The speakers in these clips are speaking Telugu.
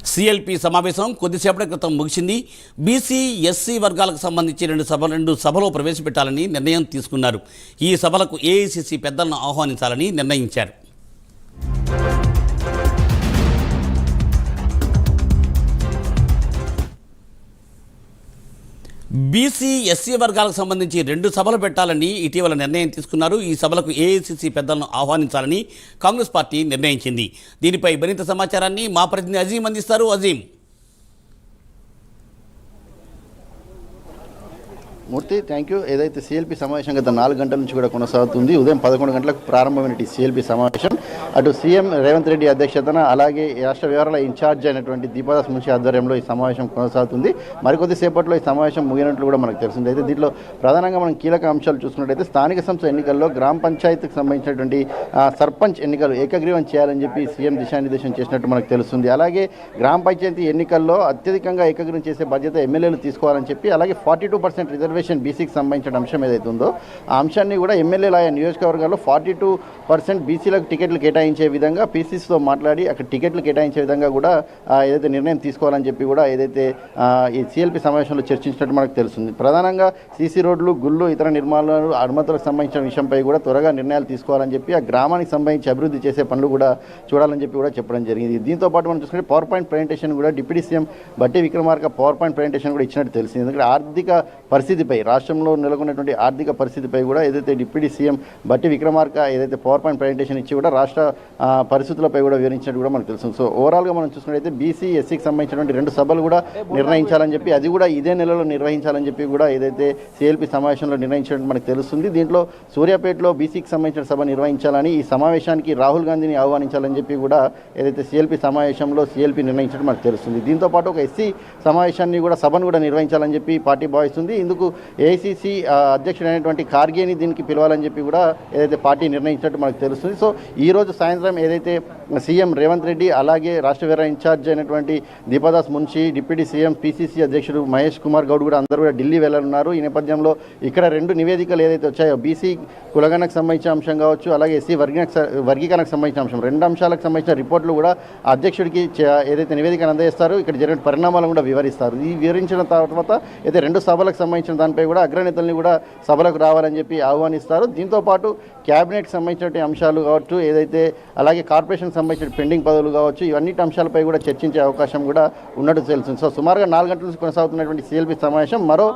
సిఎల్పి సమావేశం కొద్దిసేపటి క్రితం ముగిసింది. బీసీ, ఎస్సీ వర్గాలకు సంబంధించి రెండు సభలో ప్రవేశపెట్టాలని నిర్ణయం తీసుకున్నారు. ఈ సభలకు ఏఐసిసి పెద్దలను ఆహ్వానించాలని నిర్ణయించారు. బీసీ, ఎస్సీ వర్గాలకు సంబంధించి 2 సభలు పెట్టాలని ఇటీవల నిర్ణయం తీసుకున్నారు. ఈ సభలకు ఏఐసిసి పెద్దలను ఆహ్వానించాలని కాంగ్రెస్ పార్టీ నిర్ణయించింది. దీనిపై మరింత సమాచారాన్ని మా ప్రతినిధి అజీం అందిస్తారు. అజీం. మూర్తి, థ్యాంక్ యూ. ఏదైతే సిఎల్పి సమావేశం గత 4 గంటల నుంచి కూడా కొనసాగుతుంది. ఉదయం 11 గంటలకు ప్రారంభమైన సిఎల్పి సమావేశం అటు సీఎం రేవంత్ రెడ్డి అధ్యక్షతన, అలాగే రాష్ట్ర వ్యవహారాల ఇన్ఛార్జ్ అయినటువంటి దీపాదాస్ మున్షి ఆధ్వర్యంలో ఈ సమావేశం కొనసాగుతుంది. మరికొద్ది సేపట్లో ఈ సమావేశం ముగినట్లు కూడా మనకు తెలిసింది. అయితే దీంట్లో ప్రధానంగా మనం కీలక అంశాలు చూసుకున్నట్టయితే స్థానిక సంస్థ ఎన్నికల్లో గ్రామ పంచాయతీకి సంబంధించినటువంటి సర్పంచ్ ఎన్నికలు ఏకగ్రీవం చేయాలని చెప్పి సీఎం దిశానిర్దేశం చేసినట్టు మనకు తెలుస్తుంది. అలాగే గ్రామ పంచాయతీ ఎన్నికల్లో అత్యధికంగా ఏకగ్రీవం చేసే బాధ్యత ఎమ్మెల్యేలు తీసుకోవాలని చెప్పి, అలాగే 42% రిజర్వేషన్ బీసీకి సంబంధించిన అంశం ఏదైతే ఉందో ఆ అంశాన్ని కూడా ఎమ్మెల్యేల ఆయా నియోజకవర్గాల్లో 42% బీసీలకు టికెట్లు కేటాయించే విధంగా పీసీసీతో మాట్లాడి అక్కడ టికెట్లు కేటాయించే విధంగా కూడా ఏదైతే నిర్ణయం తీసుకోవాలని చెప్పి కూడా ఏదైతే ఈ సిఎల్పి సమావేశంలో చర్చించినట్టు మనకు తెలుస్తుంది. ప్రధానంగా సీసీ రోడ్లు, గుళ్ళు, ఇతర నిర్మాణాలు, అనుమతులకు సంబంధించిన విషయంపై కూడా త్వరగా నిర్ణయాలు తీసుకోవాలని చెప్పి ఆ గ్రామానికి సంబంధించి అభివృద్ధి చేసే పనులు కూడా చూడాలని చెప్పి కూడా చెప్పడం జరిగింది. దీంతో పాటు మనం చూసుకుంటే పవర్ పాయింట్ ప్రజెంటేషన్ కూడా డిప్యూటీ సీఎం బట్టి విక్రమార్క పవర్ పాయింట్ ప్రజెంటేషన్ కూడా ఇచ్చినట్టు తెలిసింది. ఎందుకంటే ఆర్థిక పరిస్థితిపై, రాష్ట్రంలో నెలకొన్నటువంటి ఆర్థిక పరిస్థితిపై కూడా ఏదైతే డిప్యూటీ సీఎం బట్టి విక్రమార్క ఏదైతే పవర్ పాయింట్ ప్రజెంటేషన్ ఇచ్చి కూడా రాష్ట్ర పరిస్థితులపై కూడా వివరించినట్టు కూడా మనకు తెలుస్తుంది. సో ఓవరాల్గా మనం చూసుకున్నట్లయితే బీసీ, ఎస్సీకి సంబంధించినటువంటి 2 సభలు కూడా నిర్ణయించాలని చెప్పి, అది కూడా ఇదే నెలలో నిర్వహించాలని చెప్పి కూడా ఏదైతే సిఎల్పి సమావేశంలో నిర్ణయించినట్టు మనకు తెలుస్తుంది. దీంట్లో సూర్యాపేటలో బీసీకి సంబంధించిన సభ నిర్వహించాలని, ఈ సమావేశానికి రాహుల్ గాంధీని ఆహ్వానించాలని చెప్పి కూడా ఏదైతే సిఎల్పి సమావేశంలో సిఎల్పి నిర్ణయించినట్టు మనకు తెలుస్తుంది. దీంతో పాటు ఒక ఎస్సీ సమావేశాన్ని కూడా సభను కూడా నిర్వహించాలని చెప్పి పార్టీ భావిస్తుంది. ఇందుకు ఏఐసిసి అధ్యక్షుడైనటువంటి ఖార్గేని దీనికి పిలవాలని చెప్పి కూడా ఏదైతే పార్టీ నిర్ణయించినట్టు మనకు తెలుస్తుంది. సో ఈరోజు సాయంత్రం ఏదైతే సీఎం రేవంత్ రెడ్డి, అలాగే రాష్ట్ర వ్యవహార ఇన్ఛార్జ్ అయినటువంటి Deepa Das Munshi, deputy CM PCC అధ్యక్షుడు మహేష్ కుమార్ గౌడ్ కూడా అందరూ కూడా ఢిల్లీ వెళ్ళనున్నారు. ఈ నేపథ్యంలో ఇక్కడ 2 నివేదికలు ఏదైతే వచ్చాయో, బీసీ కులగణకు సంబంధించిన అంశం కావచ్చు, అలాగే ఎస్సీ వర్గీకరణకు సంబంధించిన అంశం, 2 అంశాలకు సంబంధించిన రిపోర్టులు కూడా అధ్యక్షుడికి ఏదైతే నివేదికను అందజేస్తారో ఇక్కడ జరిగిన పరిణామాలను కూడా వివరిస్తారు. ఈ వివరించిన తర్వాత అయితే 2 సభలకు సంబంధించిన దానిపై కూడా అగ్రనేతల్ని కూడా సభలకు రావాలని చెప్పి ఆహ్వానిస్తారు. దీంతో పాటు క్యాబినెట్కి సంబంధించిన అంశాలు కావచ్చు, ఏదైతే అలాగే కార్పొరేషన్కి సంబంధించిన పెండింగ్ పదవులు కావచ్చు, ఇవన్నీ అంశాలపై కూడా చర్చించే అవకాశం కూడా ఉన్నట్టు తెలుస్తుంది. సో సుమారుగా 4 గంటల నుంచి కొనసాగుతున్నటువంటి సిఎల్పి సమావేశం మరో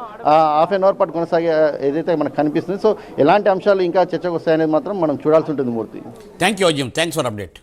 హాఫ్ అన్ అవర్ పాటు కొనసాగే ఏదైతే మనకు కనిపిస్తుంది. సో ఎలాంటి అంశాలు ఇంకా చర్చకు వస్తాయనేది మాత్రం మనం చూడాల్సి ఉంటుంది. Murthy, thank you Azeem. Thanks for update.